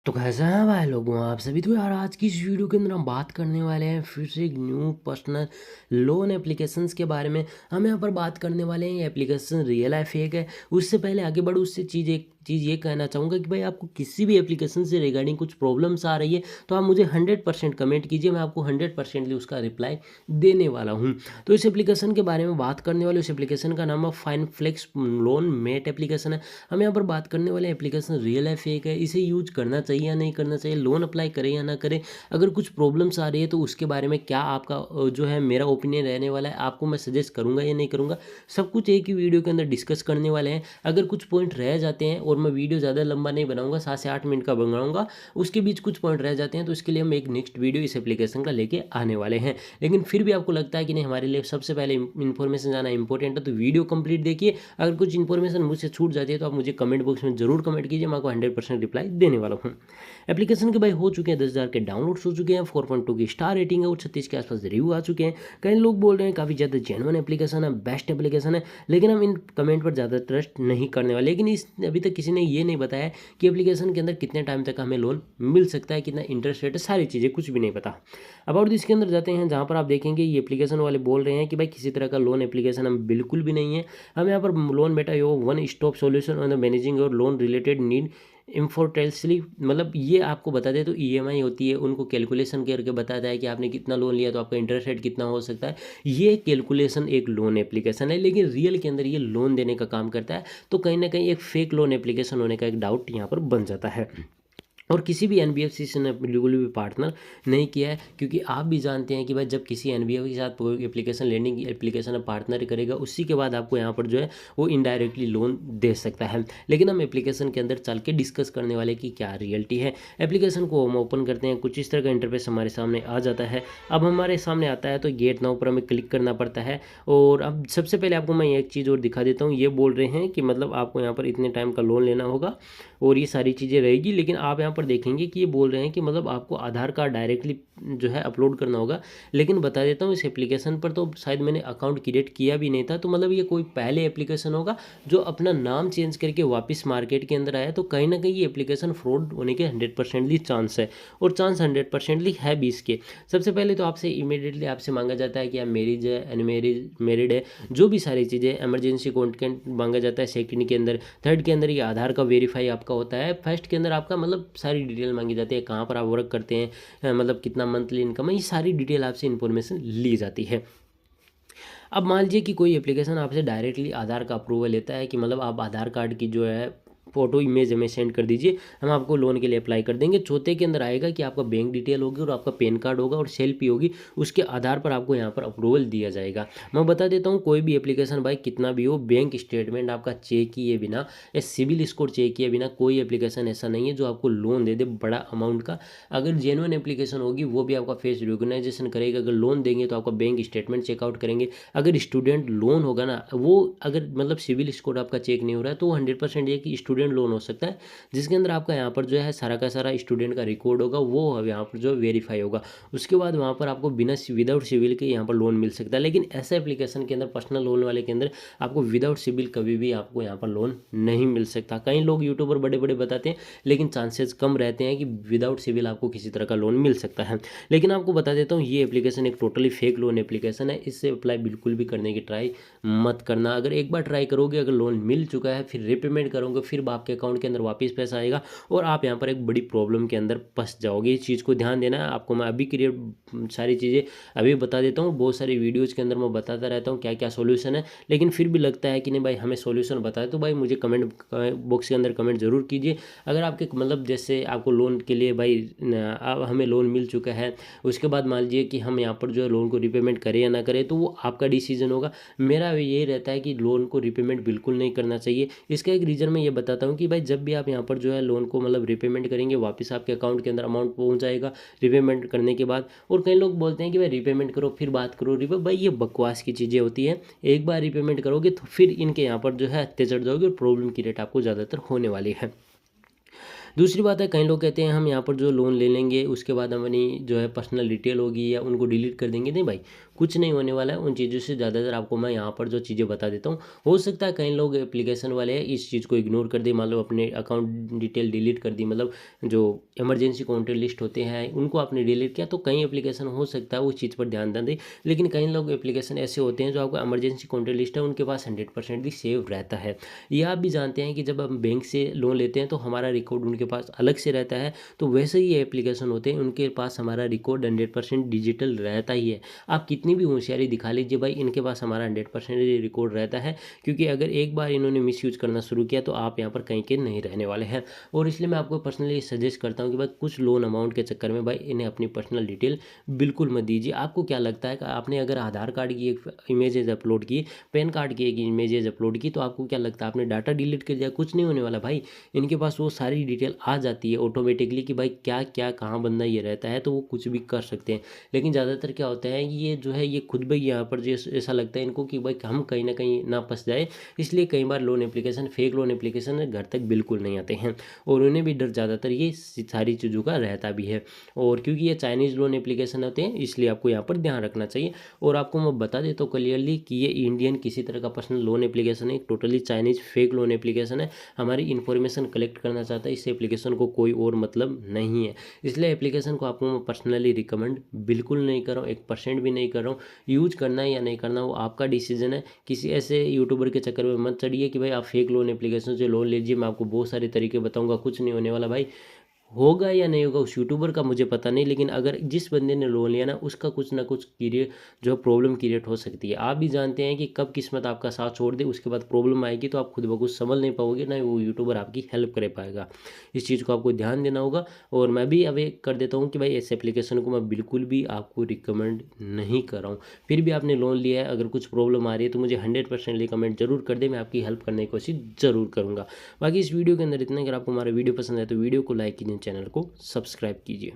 तो कैसे हैं भाई लोगों आप सभी। तो यार आज की इस वीडियो के अंदर हम बात करने वाले हैं फिर से एक न्यू पर्सनल लोन एप्लीकेशंस के बारे में। हम यहाँ पर बात करने वाले हैं ये एप्लीकेशन रियल है फेक है। उससे पहले आगे बढ़ो उससे एक चीज़ ये कहना चाहूँगा कि भाई आपको किसी भी एप्लीकेशन से रिगार्डिंग कुछ प्रॉब्लम्स आ रही है तो आप मुझे 100% कमेंट कीजिए, मैं आपको 100% उसका रिप्लाई देने वाला हूँ। तो इस एप्लीकेशन के बारे में बात करने वाले, उस एप्लीकेशन का नाम है fine flex loan mate application है। हम यहाँ पर बात करने वाले एप्लीकेशन रियल है फेक है, इसे यूज करना चाहिए या नहीं करना चाहिए, लोन अप्लाई करें या ना करें, अगर कुछ प्रॉब्लम्स आ रही है तो उसके बारे में क्या आपका जो है मेरा ओपिनियन रहने वाला है, आपको मैं सजेस्ट करूंगा या नहीं करूंगा, सब कुछ एक ही वीडियो के अंदर डिस्कस करने वाले हैं। अगर कुछ पॉइंट रह जाते हैं, और मैं वीडियो ज़्यादा लंबा नहीं बनाऊंगा, 7 से 8 मिनट का बनाऊंगा, उसके बीच कुछ पॉइंट रह जाते हैं तो इसके लिए हम एक नेक्स्ट वीडियो इस एप्लीकेशन का लेके आने वाले हैं। लेकिन फिर भी आपको लगता है कि नहीं हमारे लिए सबसे पहले इन्फॉर्मेशन जाना इंपॉर्टेंट है तो वीडियो कंप्लीट देखिए। अगर कुछ इन्फॉर्मेशन मुझसे छूट जाती है तो आप मुझे कमेंट बॉक्स में जरूर कमेंट कीजिए, मैं आपको 100% रिप्लाई देने वाला हूँ। एप्लीकेशन के भाई हो चुके हैं 10,000 के डाउनलोड्स हो चुके हैं, 4.2 की स्टार रेटिंग है और 36 के आसपास रिव्यू आ चुके हैं। कई लोग बोल रहे हैं काफ़ी ज़्यादा जेन्युइन एप्लीकेशन है, बेस्ट एप्लीकेशन है, लेकिन हम इन कमेंट पर ज़्यादा ट्रस्ट नहीं करने वाले। लेकिन इस अभी तक किसी ने ये नहीं बताया कि एप्लीकेशन के अंदर कितने टाइम तक हमें लोन मिल सकता है, कितना इंटरेस्ट रेट है, सारी चीज़ें कुछ भी नहीं पता। अबाउट इसके अंदर जाते हैं जहाँ पर आप देखेंगे ये एप्लीकेशन वाले बोल रहे हैं कि भाई किसी तरह का लोन एप्लीकेशन हम बिल्कुल भी नहीं है। हम यहाँ पर लोन बेटा your one stop solution on the managing our loan related need effortlessly, मतलब ये आपको बता दें तो ईएमआई होती है, उनको कैलकुलेशन करके बताता है कि आपने कितना लोन लिया तो आपका इंटरेस्ट रेट कितना हो सकता है। ये कैलकुलेशन एक लोन एप्लीकेशन है, लेकिन रियल के अंदर ये लोन देने का काम करता है। तो कहीं ना कहीं एक फेक लोन एप्लीकेशन होने का एक डाउट यहाँ पर बन जाता है। और किसी भी एनबीएफसी से ने बिल्कुल भी पार्टनर नहीं किया है, क्योंकि आप भी जानते हैं कि भाई जब किसी एनबीएफसी के साथ कोई एप्लीकेशन लेंडिंग एप्लीकेशन पार्टनर करेगा उसी के बाद आपको यहाँ पर जो है वो इनडायरेक्टली लोन दे सकता है। लेकिन हम एप्लीकेशन के अंदर चल के डिस्कस करने वाले की क्या रियलिटी है। एप्लीकेशन को हम ओपन करते हैं, कुछ इस तरह का इंटरफेस हमारे सामने आ जाता है। अब हमारे सामने आता है तो गेट नाउ पर हमें क्लिक करना पड़ता है। और अब सबसे पहले आपको मैं एक चीज़ और दिखा देता हूँ। ये बोल रहे हैं कि मतलब आपको यहाँ पर इतने टाइम का लोन लेना होगा और ये सारी चीज़ें रहेगी। लेकिन आप यहाँ पर देखेंगे कि ये बोल रहे हैं कि मतलब आपको आधार कार्ड डायरेक्टली जो है अपलोड करना होगा। लेकिन बता देता हूँ इस एप्लीकेशन पर तो शायद मैंने अकाउंट क्रिएट किया भी नहीं था, तो मतलब ये कोई पहले एप्लीकेशन होगा जो अपना नाम चेंज करके वापस मार्केट के अंदर आया। तो कहीं ना कहीं ये एप्लीकेशन फ्रॉड होने के 100%ली चांस है, और चांस 100%ली है भी इसके। सबसे पहले तो आपसे इमीडिएटली आपसे मांगा जाता है कि आप मैरिज है, अनमेरिज, मैरिड है, जो भी सारी चीज़ें, इमरजेंसी कॉन्टेंट मांगा जाता है सेकंड के अंदर। थर्ड के अंदर ये आधार का वेरीफाई आपका होता है। फर्स्ट के अंदर आपका मतलब सारी डिटेल मांगी जाती है, कहाँ पर आप वर्क करते हैं, मतलब कितना मंथली इनकम है, ये सारी डिटेल आपसे इन्फॉर्मेशन ली जाती है। अब मान लीजिए कि कोई एप्लीकेशन आपसे डायरेक्टली आधार का अप्रूवल लेता है कि मतलब आप आधार कार्ड की जो है फोटो इमेज हमें सेंड कर दीजिए, हम आपको लोन के लिए अप्लाई कर देंगे। चौथे के अंदर आएगा कि आपका बैंक डिटेल होगी और आपका पैन कार्ड होगा और सेल्फी होगी, उसके आधार पर आपको यहाँ पर अप्रूवल दिया जाएगा। मैं बता देता हूँ कोई भी एप्लीकेशन भाई कितना भी हो, बैंक स्टेटमेंट आपका चेक किए बिना या सिविल स्कोर चेक किए बिना कोई एप्लीकेशन ऐसा नहीं है जो आपको लोन दे दे बड़ा अमाउंट का। अगर जेन्युइन एप्लीकेशन होगी वो भी आपका फेस रिकॉग्नाइजेशन करेगा। अगर लोन देंगे तो आपका बैंक स्टेटमेंट चेकआउट करेंगे। अगर स्टूडेंट लोन होगा ना, वो अगर मतलब सिविल स्कोर आपका चेक नहीं हो रहा है तो 100% ये कि स्टूडेंट लोन हो सकता है, जिसके अंदर आपका यहाँ पर जो है सारा का सारा स्टूडेंट का रिकॉर्ड होगा, वो अब यहाँ पर जो वेरीफाई होगा। उसके बाद वहाँ पर आपको बिना विदाउट सिविल के यहाँ पर लोन मिल सकता है। लेकिन ऐसा एप्लीकेशन के अंदर, पर्सनल लोन वाले के अंदर, आपको विदाउट सिविल कभी भी आपको यहाँ पर लोन नहीं मिल सकता। कई लोग यूट्यूबर बड़े बड़े बताते हैं, लेकिन चांसेस कम रहते हैं कि विदाउट सिविल आपको किसी तरह का लोन मिल सकता है। लेकिन आपको बता देता हूँ ये एप्लीकेशन एक टोटली फेक लोन एप्लीकेशन है, इससे अप्लाई बिल्कुल भी करने की ट्राई मत करना। अगर एक बार ट्राई करोगे, अगर लोन मिल चुका है, फिर रीपेमेंट करोगे, फिर आपके अकाउंट के अंदर वापस पैसा आएगा और आप यहाँ पर एक बड़ी प्रॉब्लम के अंदर फंस जाओगे। इस चीज़ को ध्यान देना है आपको। मैं अभी क्लियर सारी चीज़ें अभी बता देता हूँ, बहुत सारी वीडियोज़ के अंदर मैं बताता रहता हूँ क्या क्या सोल्यूशन है। लेकिन फिर भी लगता है कि नहीं भाई हमें सोल्यूशन बताए, तो भाई मुझे कमेंट बॉक्स के अंदर कमेंट जरूर कीजिए। अगर आपके मतलब जैसे आपको लोन के लिए भाई हमें लोन मिल चुका है, उसके बाद मान लीजिए कि हम यहाँ पर जो है लोन को रिपेमेंट करें या ना करें, तो वो आपका डिसीजन होगा। मेरा यही रहता है कि लोन को रिपेमेंट बिल्कुल नहीं करना चाहिए। इसका एक रीज़न मैं ये बताता हूँ कि भाई जब भी आप यहाँ पर जो है लोन को मतलब रिपेमेंट करेंगे, वापस आपके अकाउंट के अंदर अमाउंट पहुँच जाएगा रिपेमेंट करने के बाद। और कई लोग बोलते हैं कि भाई रिपेमेंट करो फिर बात करो भाई ये बकवास की चीज़ें होती हैं। एक बार रिपेमेंट करोगे तो फिर इनके यहाँ पर जो है हत्ते चढ़ जाओगे और प्रॉब्लम की रेट आपको ज़्यादातर होने वाली है। दूसरी बात है, कई लोग कहते हैं हम यहाँ पर जो लोन ले लेंगे उसके बाद हमारी जो है पर्सनल डिटेल होगी या उनको डिलीट कर देंगे। नहीं भाई, कुछ नहीं होने वाला है। उन चीज़ों से ज़्यादातर आपको मैं यहाँ पर जो चीज़ें बता देता हूँ, हो सकता है कई लोग एप्लीकेशन वाले हैं इस चीज़ को इग्नोर कर दे, मान लो अपने अकाउंट डिटेल डिलीट कर दी, मतलब जो इमरजेंसी कॉन्टैक्ट लिस्ट होते हैं उनको आपने डिलीट किया, तो कई एप्लीकेशन हो सकता है उस चीज़ पर ध्यान ना दें। लेकिन कई लोग एप्लीकेशन ऐसे होते हैं जो आपका इमरजेंसी कॉन्टैक्ट लिस्ट है उनके पास 100% भी सेव रहता है। ये आप भी जानते हैं कि जब हम बैंक से लोन लेते हैं तो हमारा रिकॉर्ड उनके पास अलग से रहता है, तो वैसे ही एप्लीकेशन होते हैं उनके पास हमारा रिकॉर्ड 100% डिजिटल रहता ही है। आप कितनी भी होशियारी दिखा लीजिए भाई, इनके पास हमारा 100% रिकॉर्ड रहता है, क्योंकि अगर एक बार इन्होंने मिसयूज करना शुरू किया तो आप यहाँ पर कहीं के नहीं रहने वाले हैं। और इसलिए मैं आपको पर्सनली सजेस्ट करता हूँ कि भाई कुछ लोन अमाउंट के चक्कर में भाई इन्हें अपनी पर्सनल डिटेल बिल्कुल मत दीजिए। आपको क्या लगता है कि आपने अगर आधार कार्ड की एक इमेजेज अपलोड की, पैन कार्ड की एक इमेजेज अपलोड की, तो आपको क्या लगता है आपने डाटा डिलीट कर दिया? कुछ नहीं होने वाला भाई। इनके पास वो सारी डिटेल आ जाती है ऑटोमेटिकली कि भाई क्या क्या कहाँ बंदा ये रहता है, तो वो कुछ भी कर सकते हैं। लेकिन ज़्यादातर क्या होता है, ये जो है ये खुद भाई यहाँ पर जो ऐसा लगता है इनको कि भाई हम कहीं ना कहीं ना फंस जाए, इसलिए कई बार loan application, fake loan application घर तक बिल्कुल नहीं आते हैं। और उन्हें भी डर ज़्यादातर ये सारी चीज़ों का रहता भी है। और क्योंकि ये चाइनीज़ लोन एप्लीकेशन होते हैं इसलिए आपको यहाँ पर ध्यान रखना चाहिए। और आपको मैं बता देता हूँ क्लियरली कि ये इंडियन किसी तरह का पर्सनल लोन एप्लीकेशन है, totally Chinese fake loan application है। हमारी इन्फॉर्मेशन कलेक्ट करना चाहता है, इस एप्लीकेशन को कोई और मतलब नहीं है। इसलिए एप्लीकेशन को आपको मैं पर्सनली रिकमेंड बिल्कुल नहीं कर रहा हूँ, 1% भी नहीं कर रहा हूँ। यूज करना है या नहीं करना वो आपका डिसीजन है। किसी ऐसे यूट्यूबर के चक्कर में मत चढ़िए कि भाई आप फेक लोन एप्लीकेशन से लोन लीजिए। मैं आपको बहुत सारे तरीके बताऊंगा, कुछ नहीं होने वाला भाई। होगा या नहीं होगा उस यूट्यूबर का मुझे पता नहीं, लेकिन अगर जिस बंदे ने लोन लिया ना उसका कुछ ना कुछ क्रिएट जो प्रॉब्लम क्रिएट हो सकती है। आप भी जानते हैं कि कब किस्मत आपका साथ छोड़ दे, उसके बाद प्रॉब्लम आएगी तो आप खुद ब खुद संभल नहीं पाओगे, ना ही वो यूट्यूबर आपकी हेल्प कर पाएगा। इस चीज़ को आपको ध्यान देना होगा। और मैं भी अब एक कर देता हूँ कि भाई इस एप्लीकेशन को मैं बिल्कुल भी आपको रिकमेंड नहीं कर रहा हूँ। फिर भी आपने लोन लिया है, अगर कुछ प्रॉब्लम आ रही है तो मुझे 100% रिकमेंड जरूर कर दे, मैं आपकी हेल्प करने की कोशिश ज़रूर करूँगा। बाकी इस वीडियो के अंदर इतना। अगर आपको हमारा वीडियो पसंद है तो वीडियो को लाइक कीजिए, चैनल को सब्सक्राइब कीजिए।